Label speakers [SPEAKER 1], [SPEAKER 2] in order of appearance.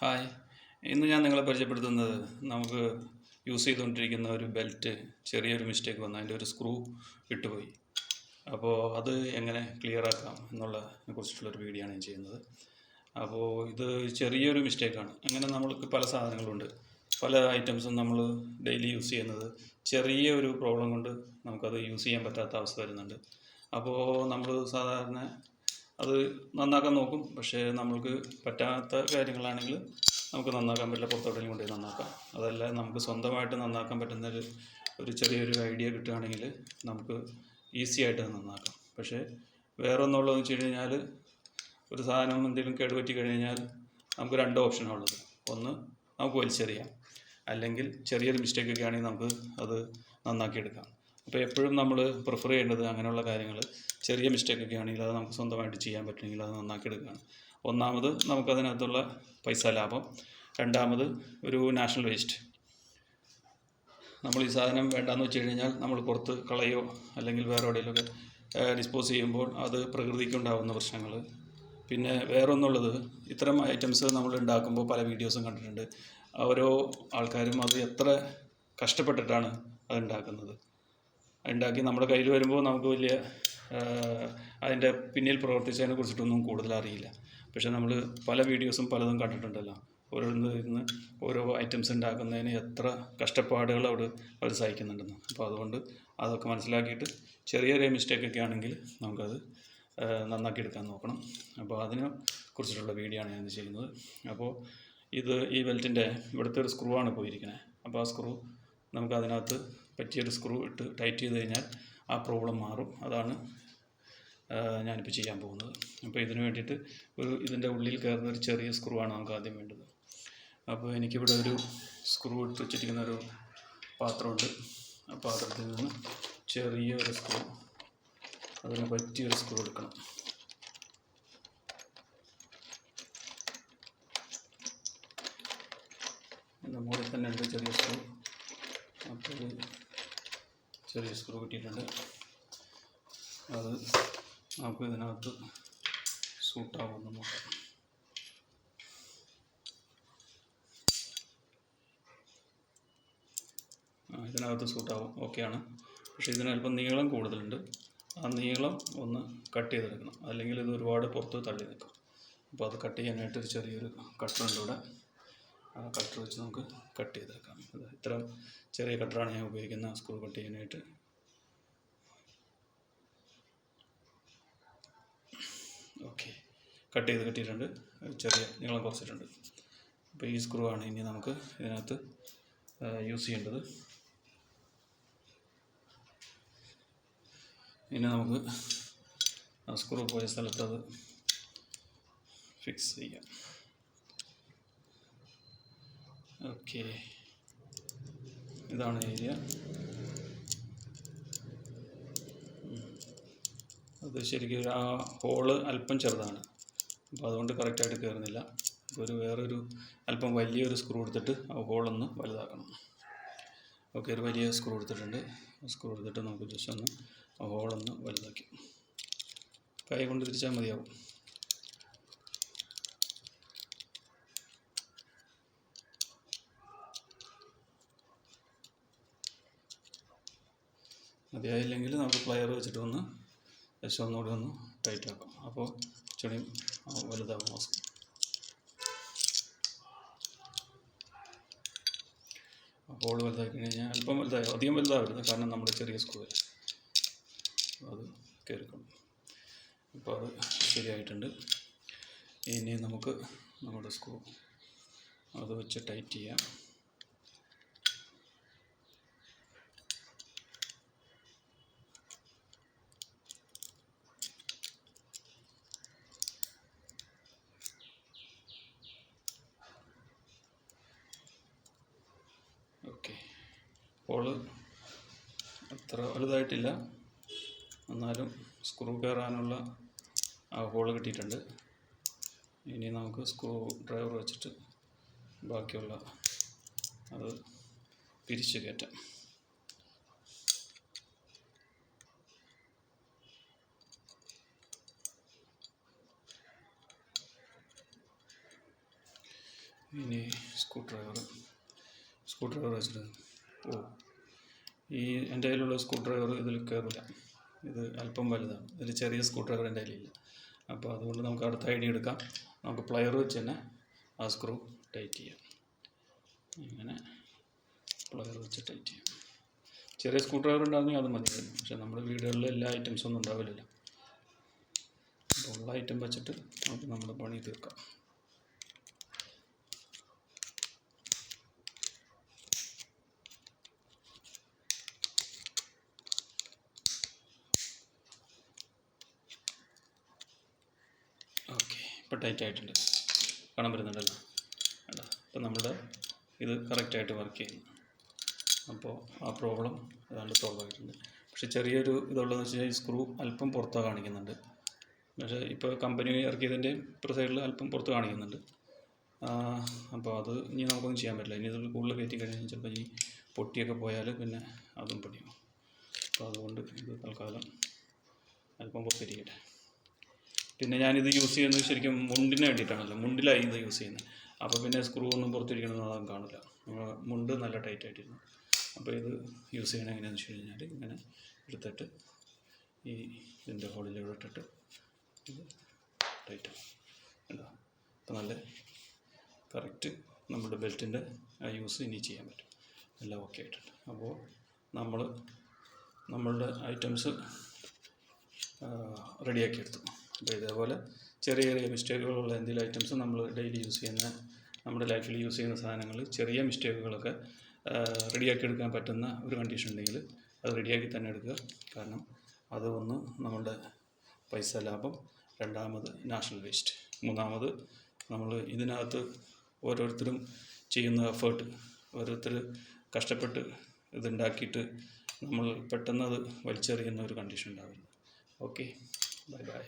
[SPEAKER 1] Hi, ഇന്ന് ഞാൻ നിങ്ങളെ പരിചയപ്പെടുത്തുന്നത് നമുക്ക് യൂസ് ചെയ്തുകൊണ്ടിരിക്കുന്ന ഒരു ബെൽറ്റ് ചെറിയൊരു മിസ്റ്റേക്ക് വന്നു, അതിൻ്റെ ഒരു സ്ക്രൂ വിട്ടുപോയി. അപ്പോൾ അത് എങ്ങനെ ക്ലിയർ ആക്കാം എന്നുള്ളതിനെ കുറിച്ചിട്ടുള്ളൊരു വീഡിയോ ആണ് ഞാൻ ചെയ്യുന്നത്. അപ്പോൾ ഇത് ചെറിയൊരു മിസ്റ്റേക്കാണ്. അങ്ങനെ നമ്മൾക്ക് പല സാധനങ്ങളുണ്ട്, പല ഐറ്റംസും നമ്മൾ ഡെയിലി യൂസ് ചെയ്യുന്നത് ചെറിയ ഒരു പ്രോബ്ലം കൊണ്ട് നമുക്കത് യൂസ് ചെയ്യാൻ പറ്റാത്ത അവസ്ഥ വരുന്നുണ്ട്. അപ്പോൾ നമ്മൾ സാധാരണ അത് നന്നാക്കാൻ നോക്കും, പക്ഷേ നമ്മൾക്ക് പറ്റാത്ത കാര്യങ്ങളാണെങ്കിൽ നമുക്ക് നന്നാക്കാൻ പറ്റില്ല, പുറത്തെവിടെയെങ്കിലും കൊണ്ടുപോയി നന്നാക്കാം. അതല്ല നമുക്ക് സ്വന്തമായിട്ട് നന്നാക്കാൻ പറ്റുന്ന ഒരു ചെറിയൊരു ഐഡിയ കിട്ടുകയാണെങ്കിൽ നമുക്ക് ഈസി ആയിട്ട് നന്നാക്കാം. പക്ഷേ വേറെ ഒന്നുള്ളതെന്ന് വെച്ച് കഴിഞ്ഞാൽ, ഒരു സാധനം എന്തെങ്കിലും കേടുപറ്റി കഴിഞ്ഞാൽ നമുക്ക് രണ്ട് ഓപ്ഷനാണ് ഉള്ളത്. ഒന്ന്, നമുക്ക് വലിച്ചെറിയാം, അല്ലെങ്കിൽ ചെറിയൊരു മിസ്റ്റേക്കൊക്കെ ആണെങ്കിൽ നമുക്ക് അത് നന്നാക്കിയെടുക്കാം. അപ്പോൾ എപ്പോഴും നമ്മൾ പ്രിഫർ ചെയ്യേണ്ടത് അങ്ങനെയുള്ള കാര്യങ്ങൾ, ചെറിയ മിസ്റ്റേക്കൊക്കെ ആണെങ്കിൽ അത് നമുക്ക് സ്വന്തമായിട്ട് ചെയ്യാൻ പറ്റുമെങ്കിൽ അത് നന്നാക്കിയെടുക്കുകയാണ്. ഒന്നാമത് നമുക്കതിനകത്തുള്ള പൈസ ലാഭം, രണ്ടാമത് ഒരു നാഷണൽ വേസ്റ്റ്. നമ്മൾ ഈ സാധനം വേണ്ടാന്ന് വെച്ച് കഴിഞ്ഞാൽ നമ്മൾ പുറത്ത് കളയോ അല്ലെങ്കിൽ വേറെ എവിടെയെങ്കിലുമൊക്കെ ഡിസ്പോസ് ചെയ്യുമ്പോൾ അത് പ്രകൃതിക്കുണ്ടാകുന്ന പ്രശ്നങ്ങൾ. പിന്നെ വേറൊന്നുള്ളത്, ഇത്തരം ഐറ്റംസ് നമ്മൾ ഉണ്ടാക്കുമ്പോൾ പല വീഡിയോസും കണ്ടിട്ടുണ്ട്. ഓരോ ആൾക്കാരും അത് എത്ര കഷ്ടപ്പെട്ടിട്ടാണ് അത് ഉണ്ടാക്കി നമ്മുടെ കയ്യിൽ വരുമ്പോൾ നമുക്ക് വലിയ അതിൻ്റെ പിന്നിൽ പ്രവർത്തിച്ചതിനെ കുറിച്ചിട്ടൊന്നും കൂടുതൽ അറിയില്ല. പക്ഷേ നമ്മൾ പല വീഡിയോസും പലതും കണ്ടിട്ടുണ്ടല്ലോ, ഓരോന്ന് ഓരോ ഐറ്റംസ് ഉണ്ടാക്കുന്നതിന് എത്ര കഷ്ടപ്പാടുകൾ അവർ സഹിക്കുന്നുണ്ടെന്ന്. അപ്പോൾ അതുകൊണ്ട് അതൊക്കെ മനസ്സിലാക്കിയിട്ട് ചെറിയ മിസ്റ്റേക്കൊക്കെ ആണെങ്കിൽ നമുക്കത് നന്നാക്കിയെടുക്കാൻ നോക്കണം. അപ്പോൾ അതിനെ കുറിച്ചിട്ടുള്ള വീഡിയോ ആണ് ഞാൻ ചെയ്യുന്നത്. അപ്പോൾ ഈ ബെൽറ്റിൻ്റെ ഇവിടുത്തെ ഒരു സ്ക്രൂ ആണ് പോയിരിക്കുന്നത്. അപ്പോൾ ആ സ്ക്രൂ നമുക്ക് അതിനകത്ത് പറ്റിയൊരു സ്ക്രൂ ഇട്ട് ടൈറ്റ് ചെയ്ത് കഴിഞ്ഞാൽ ആ പ്രോബ്ലം മാറും. അതാണ് ഞാനിപ്പോൾ ചെയ്യാൻ പോകുന്നത്. അപ്പോൾ ഇതിന് വേണ്ടിയിട്ട് ഇതിൻ്റെ ഉള്ളിൽ കയറുന്ന ഒരു ചെറിയ സ്ക്രൂ ആണ് നമുക്ക് ആദ്യം വേണ്ടത്. അപ്പോൾ എനിക്കിവിടെ ഒരു സ്ക്രൂ ഇട്ട് വെച്ചിരിക്കുന്ന ഒരു പാത്രമുണ്ട്. ആ പാത്രത്തിൽ നിന്ന് ചെറിയൊരു സ്ക്രൂ, അതിന് പറ്റിയൊരു സ്ക്രൂ എടുക്കണം. എൻ്റെ മുകളിൽ തന്നെ ഉണ്ട് ചെറിയ സ്ക്രൂ. അപ്പോൾ ചെറിയ സ്ക്രൂ കിട്ടിയിട്ടുണ്ട്. അത് നമുക്ക് ഇതിനകത്ത് സൂട്ടാവുമെന്ന് നോക്കാം. ഇതിനകത്ത് സൂട്ടാവും, ഓക്കെയാണ്. പക്ഷേ ഇതിനല്പം നീളം കൂടുതലുണ്ട്. ആ നീളം ഒന്ന് കട്ട് ചെയ്തെടുക്കണം, അല്ലെങ്കിൽ ഇത് ഒരുപാട് പുറത്ത് തള്ളി നിൽക്കും. അപ്പോൾ അത് കട്ട് ചെയ്യാനായിട്ട് ഒരു ചെറിയൊരു കട്ടറുണ്ട് ഇവിടെ. ആ കട്ടർ വെച്ച് നമുക്ക് കട്ട് ചെയ്തെടുക്കാം. ഇത്ര ചെറിയ കട്ടറാണ് ഞാൻ ഉപയോഗിക്കുന്നത് സ്ക്രൂ കട്ട് ചെയ്യാനായിട്ട്. ഓക്കെ, കട്ട് കിട്ടിയിട്ടുണ്ട്. ചെറിയ നീളം കുറച്ചിട്ടുണ്ട്. അപ്പോൾ ഈ സ്ക്രൂ ആണ് ഇനി നമുക്ക് ഇതിനകത്ത് യൂസ് ചെയ്യേണ്ടത്. ഇനി നമുക്ക് ആ സ്ക്രൂ പോയ സ്ഥലത്ത് അത് ഫിക്സ് ചെയ്യാം. ഓക്കെ, ഇതാണ് ഏരിയ. അത് ശരിക്കും ആ ഹോള് അല്പം ചെറുതാണ്, അപ്പോൾ അതുകൊണ്ട് കറക്റ്റായിട്ട് കയറുന്നില്ല. വേറൊരു അല്പം വലിയൊരു സ്ക്രൂ എടുത്തിട്ട് ആ ഹോളൊന്ന് വലുതാക്കണം. ഓക്കെ, ഒരു വലിയ സ്ക്രൂ എടുത്തിട്ടുണ്ട്. സ്ക്രൂ എടുത്തിട്ട് നമുക്ക് ജസ്റ്റ് ഒന്ന് ആ ഹോളൊന്ന് വലുതാക്കി കൈ കൊണ്ട് തിരിച്ചാൽ മതിയാവും. മതിയായില്ലെങ്കിൽ നമുക്ക് പ്ലയർ വെച്ചിട്ട് ജസ്റ്റ് ഒന്നുകൂടി ഒന്ന് ടൈറ്റ് ആക്കാം. അപ്പോൾ ചെടിയും വലുതാകും മാസ്ക്. ഹോൾ വലുതാക്കി കഴിഞ്ഞാൽ അല്പം വലുതായി, അധികം വലുതാവരുത്, കാരണം നമ്മുടെ ചെറിയ സ്ക്രൂ അത് കയറിക്കണം. ഇപ്പോൾ അത് ശരിയായിട്ടുണ്ട്. ഇനി നമുക്ക് നമ്മുടെ സ്ക്രൂ അത് വെച്ച് ടൈറ്റ് ചെയ്യാം. ഓക്കെ, ഹോള് അത്ര വലുതായിട്ടില്ല, എന്നാലും സ്ക്രൂ കയറാനുള്ള ആ ഹോള് കിട്ടിയിട്ടുണ്ട്. ഇനി നമുക്ക് സ്ക്രൂ ഡ്രൈവർ വെച്ചിട്ട് ബാക്കിയുള്ള അത് പിരിച്ച് കയറ്റാം. ഇനി സ്ക്രൂ ഡ്രൈവർ വെച്ചിട്ട് ഈ എൻ്റെ കയ്യിലുള്ള സ്ക്രൂ ഡ്രൈവർ ഇതിൽ കയറില്ല. ഇത് അല്പം വലുതാണ്. ഇതിൽ ചെറിയ സ്ക്രൂ ഡ്രൈവർ എൻ്റെ കയ്യിലില്ല. അപ്പോൾ അതുകൊണ്ട് നമുക്ക് അടുത്ത ഐഡിയ എടുക്കാം. നമുക്ക് പ്ലയർ വെച്ച് തന്നെ ആ സ്ക്രൂ ടൈറ്റ് ചെയ്യാം. ഇങ്ങനെ പ്ലയർ വെച്ച് ടൈറ്റ് ചെയ്യാം. ചെറിയ സ്ക്രൂ ഡ്രൈവർ ഉണ്ടാകുമെങ്കിൽ അത് മതിയായിരുന്നു. പക്ഷേ നമ്മുടെ വീടുകളിൽ എല്ലാ ഐറ്റംസും ഒന്നും ഉണ്ടാവില്ലല്ലോ. അപ്പോൾ ഉള്ള ഐറ്റം വെച്ചിട്ട് നമുക്ക് നമ്മുടെ പണി തീർക്കാം. ഓക്കെ, ഇപ്പോൾ ടൈറ്റ് ആയിട്ടുണ്ട്. കാണാൻ പറ്റുന്നുണ്ടല്ലോ. അല്ല, ഇപ്പോൾ നമ്മുടെ ഇത് കറക്റ്റായിട്ട് വർക്ക് ചെയ്യുന്നു. അപ്പോൾ ആ പ്രോബ്ലം ഏതാണ്ട് സോൾവ് ആയിട്ടുണ്ട്. പക്ഷേ ചെറിയൊരു ഇതുള്ളതെന്ന് വെച്ച് കഴിഞ്ഞാൽ സ്ക്രൂ അല്പം പുറത്ത് കാണിക്കുന്നുണ്ട്. പക്ഷേ ഇപ്പോൾ കമ്പനി ഇറക്കിയതിൻ്റെ ഇപ്പുറ സൈഡിൽ അല്പം പുറത്ത് കാണിക്കുന്നുണ്ട്. അപ്പോൾ അത് ഇനി നമുക്കൊന്നും ചെയ്യാൻ പറ്റില്ല. ഇനി ഇത് കൂടുതൽ കയറ്റി കഴിഞ്ഞാൽ ചിലപ്പോൾ ഈ പൊട്ടിയൊക്കെ പോയാൽ പിന്നെ അതും പണിയും. അപ്പോൾ അതുകൊണ്ട് ഇത് തൽക്കാലം അല്പം പൊത്തിരിക്കട്ടെ. പിന്നെ ഞാനിത് യൂസ് ചെയ്യുന്നത് ശരിക്കും മുണ്ടിന് വേണ്ടിയിട്ടാണല്ലോ. മുണ്ടിലായി ഇത് യൂസ് ചെയ്യുന്നത്. അപ്പോൾ പിന്നെ സ്ക്രൂ ഒന്നും പുറത്തിരിക്കണമെന്ന് അതൊന്നും കാണില്ല. മുണ്ട് നല്ല ടൈറ്റ് ആയിട്ടിരുന്നു. അപ്പോൾ ഇത് യൂസ് ചെയ്യണത് എങ്ങനെയാണെന്ന് വെച്ച് കഴിഞ്ഞാൽ ഇങ്ങനെ എടുത്തിട്ട് ഈ ഇതിൻ്റെ ഹോളിലൂടെ ഇട്ടിട്ട് ഇത് ടൈറ്റാണ്. അല്ല, അപ്പോൾ നല്ല കറക്റ്റ് നമ്മുടെ ബെൽറ്റിൻ്റെ ആ യൂസ് ഇനി ചെയ്യാൻ പറ്റും. എല്ലാം ഓക്കെ ആയിട്ടുണ്ട്. അപ്പോൾ നമ്മളുടെ ഐറ്റംസ് റെഡിയാക്കി എടുത്തു. അപ്പോൾ ഇതേപോലെ ചെറിയ ചെറിയ മിസ്റ്റേക്കുകളുള്ള എന്തെങ്കിലും ഐറ്റംസ് നമ്മൾ ഡെയിലി യൂസ് ചെയ്യുന്ന, നമ്മുടെ ലൈഫിൽ യൂസ് ചെയ്യുന്ന സാധനങ്ങൾ ചെറിയ മിസ്റ്റേക്കുകളൊക്കെ റെഡിയാക്കി എടുക്കാൻ പറ്റുന്ന ഒരു കണ്ടീഷൻ ഉണ്ടെങ്കിൽ അത് റെഡിയാക്കി തന്നെ എടുക്കുക. കാരണം അത് ഒന്ന് നമ്മളുടെ പൈസ ലാഭം, രണ്ടാമത് നാഷണൽ വേസ്റ്റ്, മൂന്നാമത് നമ്മൾ ഇതിനകത്ത് ഓരോരുത്തരും ചെയ്യുന്ന എഫേർട്ട്, ഓരോരുത്തർ കഷ്ടപ്പെട്ട് ഇതുണ്ടാക്കിയിട്ട് നമ്മൾ പെട്ടെന്ന് അത് വലിച്ചെറിയുന്ന ഒരു കണ്ടീഷൻ ഉണ്ടാവില്ല. Okay, bye bye.